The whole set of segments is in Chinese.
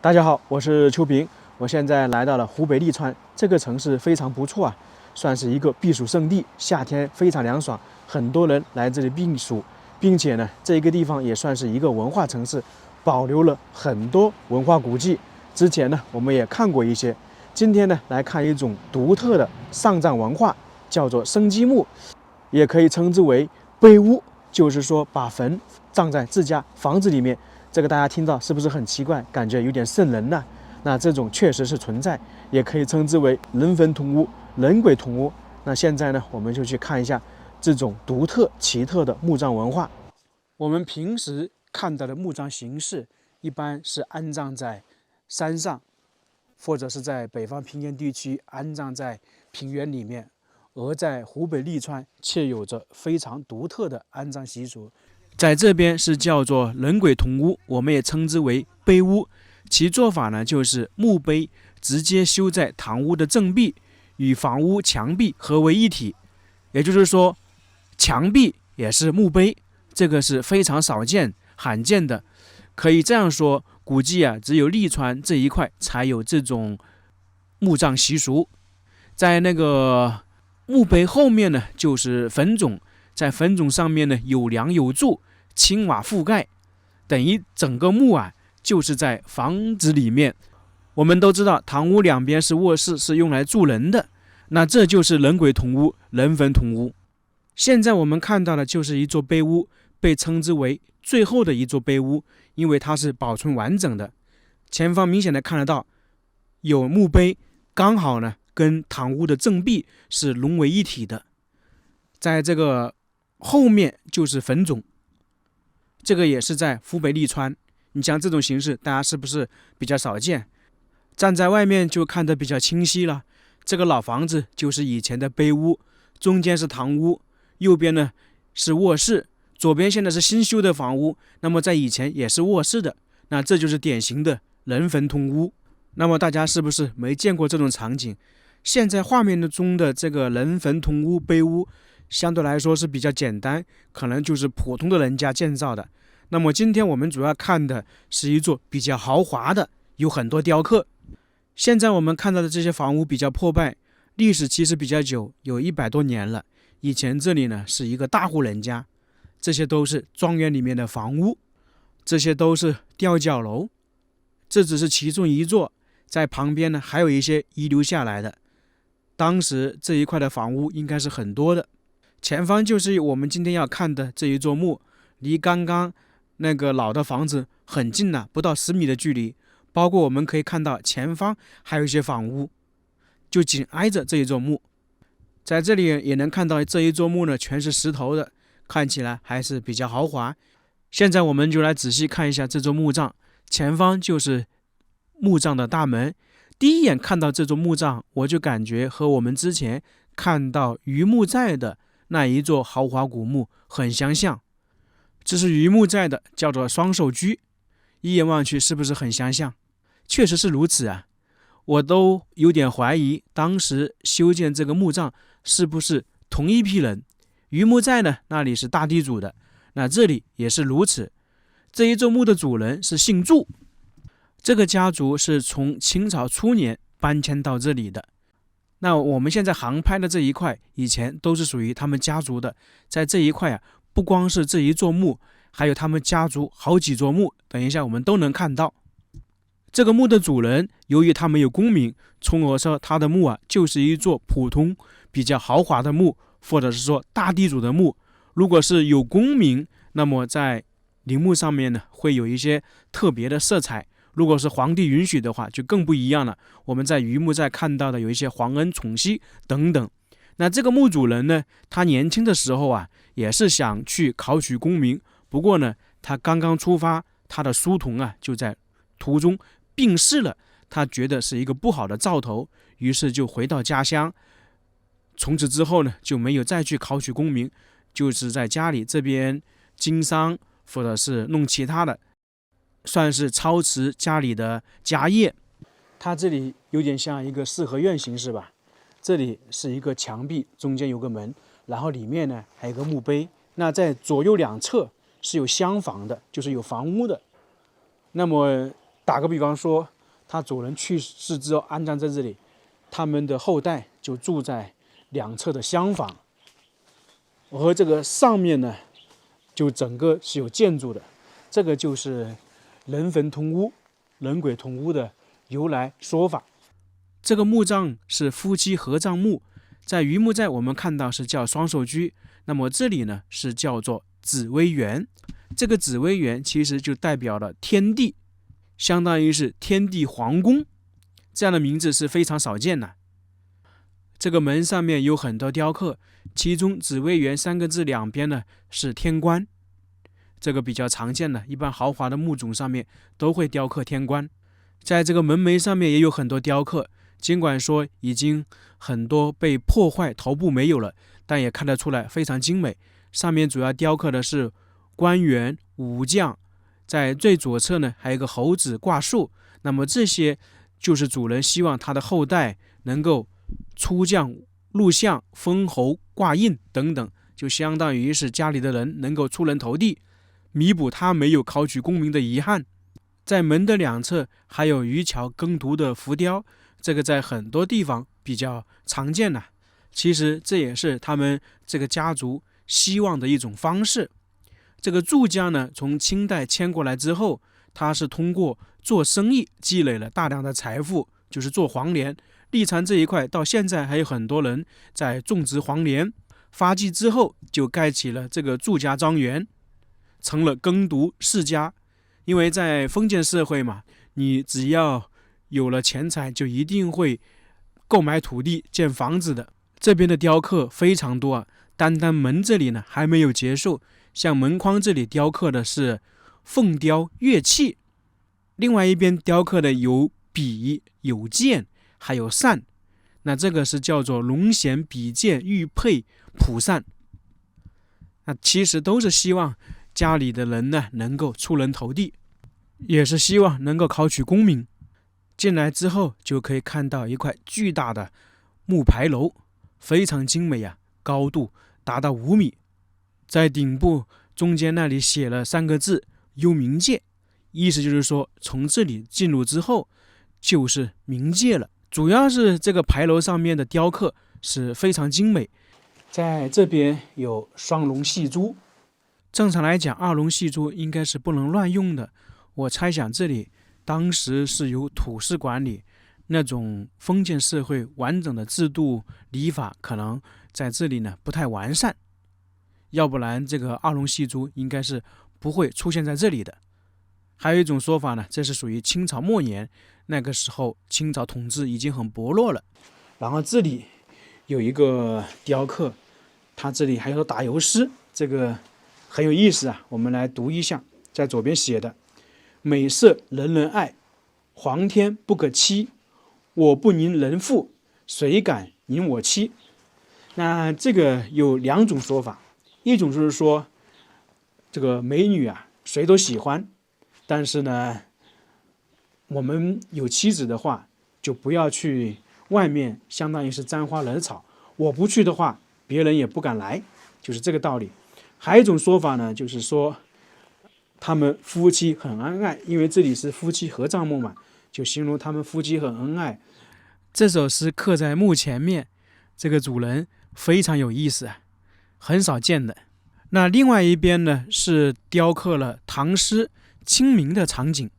大家好，我是邱平，我现在来到了湖北利川，这个城市非常不错啊，算是一个避暑胜地，夏天非常凉爽，很多人来这里避暑，并且呢，这个地方也算是一个文化城市，保留了很多文化古迹。之前呢，我们也看过一些，今天呢，来看一种独特的丧葬文化，叫做生基墓，也可以称之为碑屋，就是说把坟葬在自家房子里面。这个大家听到是不是很奇怪？感觉有点瘆人呢？那这种确实是存在，也可以称之为人坟同屋、人鬼同屋。那现在呢，我们就去看一下这种独特奇特的墓葬文化。我们平时看到的墓葬形式，一般是安葬在山上，或者是在北方平原地区安葬在平原里面，而在湖北利川却有着非常独特的安葬习俗。在这边是叫做人鬼同屋，我们也称之为碑屋。其做法呢，就是墓碑直接修在堂屋的正壁，与房屋墙壁合为一体。也就是说，墙壁也是墓碑，这个是非常少见、罕见的。可以这样说，估计只有利川这一块才有这种墓葬习俗。在那个墓碑后面呢，就是坟冢，在坟冢上面呢有梁有柱，青瓦覆盖，等于整个墓就是在房子里面。我们都知道堂屋两边是卧室，是用来住人的，那这就是人鬼同屋、人坟同屋。现在我们看到的就是一座碑屋，被称之为最后的一座碑屋，因为它是保存完整的。前方明显的看得到有墓碑，刚好呢跟堂屋的正壁是融为一体的。在这个后面就是坟冢，这个也是在湖北利川。你像这种形式，大家是不是比较少见？站在外面就看得比较清晰了。这个老房子就是以前的碑屋，中间是堂屋，右边呢是卧室，左边现在是新修的房屋，那么在以前也是卧室的。那这就是典型的人坟同屋。那么大家是不是没见过这种场景？现在画面中的这个人坟同屋碑屋相对来说是比较简单，可能就是普通的人家建造的。那么今天我们主要看的是一座比较豪华的，有很多雕刻。现在我们看到的这些房屋比较破败，历史其实比较久，有100多年了。以前这里呢是一个大户人家，这些都是庄园里面的房屋，这些都是吊脚楼，这只是其中一座，在旁边呢还有一些遗留下来的。当时这一块的房屋应该是很多的。前方就是我们今天要看的这一座墓，离刚刚那个老的房子很近了，不到10米的距离。包括我们可以看到前方还有一些房屋，就紧挨着这一座墓。在这里也能看到这一座墓呢，全是石头的，看起来还是比较豪华。现在我们就来仔细看一下这座墓葬，前方就是墓葬的大门。第一眼看到这座墓葬，我就感觉和我们之前看到榆木寨的那一座豪华古墓很相像。这是榆木寨的，叫做双手居，一眼望去是不是很相像？确实是如此啊，我都有点怀疑当时修建这个墓葬是不是同一批人。榆木寨呢，那里是大地主的，那这里也是如此。这一座墓的主人是姓祝，这个家族是从清朝初年搬迁到这里的。那我们现在航拍的这一块，以前都是属于他们家族的。在这一块不光是这一座墓，还有他们家族好几座墓，等一下我们都能看到。这个墓的主人，由于他没有功名，从而说他的墓就是一座普通比较豪华的墓，或者是说大地主的墓。如果是有功名，那么在陵墓上面呢会有一些特别的色彩。如果是皇帝允许的话，就更不一样了。我们在榆木寨看到的有一些皇恩宠惜等等。那这个墓主人呢，他年轻的时候也是想去考取功名，不过呢，他刚刚出发，他的书童就在途中病逝了，他觉得是一个不好的兆头，于是就回到家乡。从此之后呢，就没有再去考取功名，就是在家里这边经商，或者是弄其他的，算是操持家里的家业。它这里有点像一个四合院形式吧，这里是一个墙壁，中间有个门，然后里面呢还有个墓碑。那在左右两侧是有厢房的，就是有房屋的。那么打个比方说，他主人去世之后安葬在这里，他们的后代就住在两侧的厢房，而这个上面呢，就整个是有建筑的，这个就是人坟同屋、人鬼同屋的由来说法。这个墓葬是夫妻合葬墓，在榆木寨我们看到是叫双寿居，那么这里呢是叫做紫微垣。这个紫微垣其实就代表了天地，相当于是天地皇宫，这样的名字是非常少见的。这个门上面有很多雕刻，其中紫微垣三个字两边呢是天官，这个比较常见的，一般豪华的墓冢上面都会雕刻天官。在这个门楣上面也有很多雕刻，尽管说已经很多被破坏，头部没有了，但也看得出来非常精美。上面主要雕刻的是官员、武将，在最左侧呢还有一个猴子挂树，那么这些就是主人希望他的后代能够出将入相、封侯挂印等等，就相当于是家里的人能够出人头地，弥补他没有考取功名的遗憾。在门的两侧还有渔樵耕读的浮雕，这个在很多地方比较常见的。其实这也是他们这个家族希望的一种方式。这个祝家呢，从清代迁过来之后，他是通过做生意积累了大量的财富，就是做黄连。历残这一块到现在还有很多人在种植黄连，发迹之后就盖起了这个祝家庄园，成了耕读世家。因为在封建社会嘛，你只要有了钱财，就一定会购买土地建房子的。这边的雕刻非常多啊，单单门这里呢还没有结束，像门框这里雕刻的是凤雕乐器，另外一边雕刻的有笔、有剑，还有扇，那这个是叫做龙衔笔剑玉佩蒲扇。那其实都是希望家里的人呢能够出人头地，也是希望能够考取功名。进来之后就可以看到一块巨大的木牌楼，非常精美啊，高度达到5米，在顶部中间那里写了3个字幽冥界，意思就是说从这里进入之后就是冥界了。主要是这个牌楼上面的雕刻是非常精美，在这边有双龙戏珠，正常来讲2龙戏珠应该是不能乱用的，我猜想这里当时是由土司管理，那种封建社会完整的制度礼法可能在这里呢不太完善，要不然这个2龙戏珠应该是不会出现在这里的。还有一种说法呢，这是属于清朝末年，那个时候清朝统治已经很薄弱了。然后这里有一个雕刻，它这里还有打油诗，这个很有意思啊，我们来读一下，在左边写的：美色人人爱，皇天不可欺，我不宁人妇，谁敢迎我妻。那这个有2种说法，一种就是说这个美女啊谁都喜欢，但是呢我们有妻子的话就不要去外面，相当于是沾花惹草，我不去的话别人也不敢来，就是这个道理。还有一种说法呢，就是说他们夫妻很恩爱，因为这里是夫妻合葬墓嘛，就形容他们夫妻很恩爱。这首诗刻在墓前面，这个主人非常有意思啊，很少见的。那另外一边呢是雕刻了唐诗清明的场景，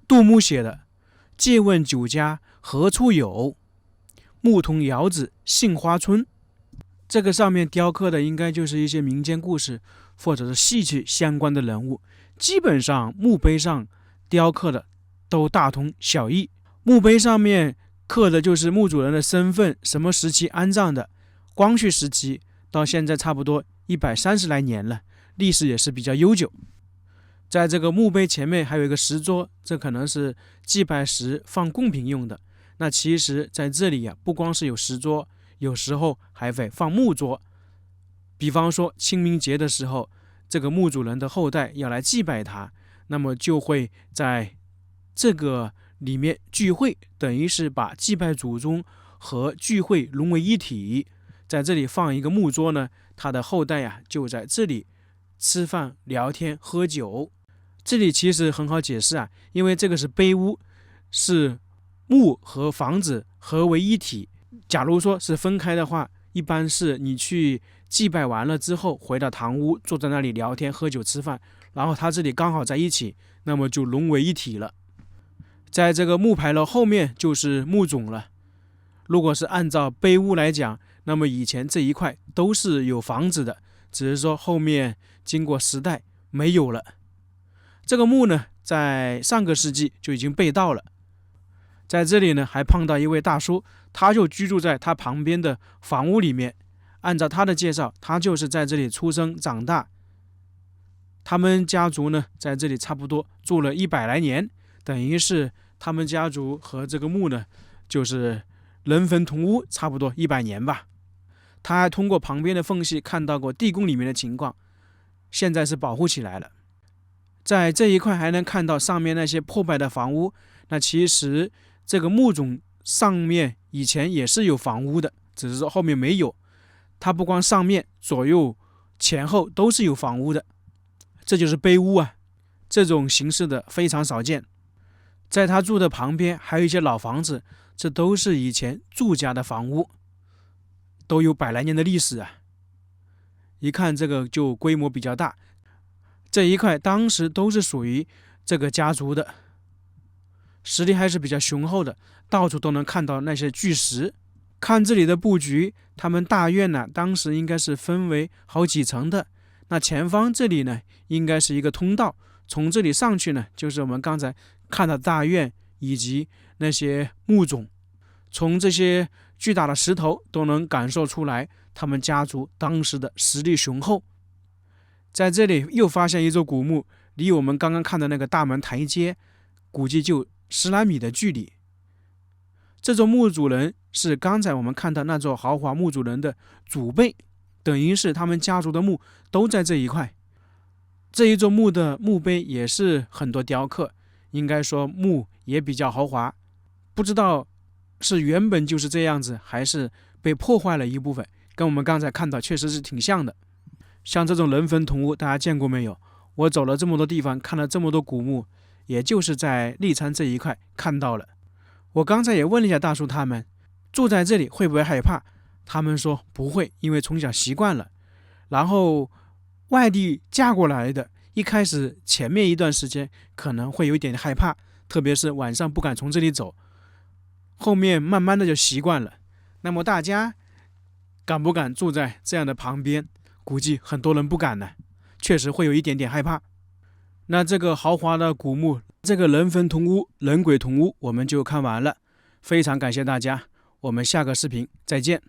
杜牧写的借问酒家何处有，牧童遥指杏花村。这个上面雕刻的应该就是一些民间故事或者是戏曲相关的人物，基本上墓碑上雕刻的都大同小异。墓碑上面刻的就是墓主人的身份，什么时期安葬的，光绪时期到现在差不多130来年了，历史也是比较悠久。在这个墓碑前面还有一个石桌，这可能是祭拜时放贡品用的。那其实在这里不光是有石桌，有时候还会放木桌。比方说清明节的时候，这个墓主人的后代要来祭拜他，那么就会在这个里面聚会，等于是把祭拜祖宗和聚会融为一体。在这里放一个木桌呢，他的后代就在这里吃饭聊天喝酒。这里其实很好解释因为这个是碑屋，是墓和房子合为一体。假如说是分开的话，一般是你去祭拜完了之后，回到堂屋，坐在那里聊天、喝酒、吃饭，然后它这里刚好在一起，那么就融为一体了。在这个木牌楼后面就是墓冢了。如果是按照碑屋来讲，那么以前这一块都是有房子的，只是说后面经过时代没有了。这个墓呢，在上个世纪就已经被盗了。在这里呢，还碰到一位大叔，他就居住在他旁边的房屋里面。按照他的介绍，他就是在这里出生长大。他们家族呢，在这里差不多住了100来年，等于是他们家族和这个墓呢，就是人坟同屋，差不多100年吧。他还通过旁边的缝隙看到过地宫里面的情况，现在是保护起来了。在这一块还能看到上面那些破败的房屋，那其实这个墓冢上面以前也是有房屋的，只是说后面没有。它不光上面、左右、前后都是有房屋的，这就是碑屋啊。这种形式的非常少见。在他住的旁边还有一些老房子，这都是以前住家的房屋，都有100来年的历史啊。一看这个就规模比较大，这一块当时都是属于这个家族的，实力还是比较雄厚的，到处都能看到那些巨石。看这里的布局，他们大院呢，当时应该是分为好几层的。那前方这里呢，应该是一个通道，从这里上去呢，就是我们刚才看到大院以及那些墓冢。从这些巨大的石头都能感受出来，他们家族当时的实力雄厚。在这里又发现一座古墓，离我们刚刚看的那个大门台阶，估计就10来米的距离。这座墓主人是刚才我们看到那座豪华墓主人的祖辈，等于是他们家族的墓都在这一块。这一座墓的墓碑也是很多雕刻，应该说墓也比较豪华。不知道是原本就是这样子，还是被破坏了一部分，跟我们刚才看到确实是挺像的。像这种人坟同屋，大家见过没有？我走了这么多地方，看了这么多古墓，也就是在利川这一块看到了。我刚才也问了一下大叔他们，住在这里会不会害怕？他们说不会，因为从小习惯了。然后外地嫁过来的，一开始前面一段时间可能会有一点害怕，特别是晚上不敢从这里走，后面慢慢的就习惯了。那么大家敢不敢住在这样的旁边？估计很多人不敢呢，确实会有一点点害怕。那这个豪华的古墓，这个人坟同屋、人鬼同屋，我们就看完了。非常感谢大家，我们下个视频再见。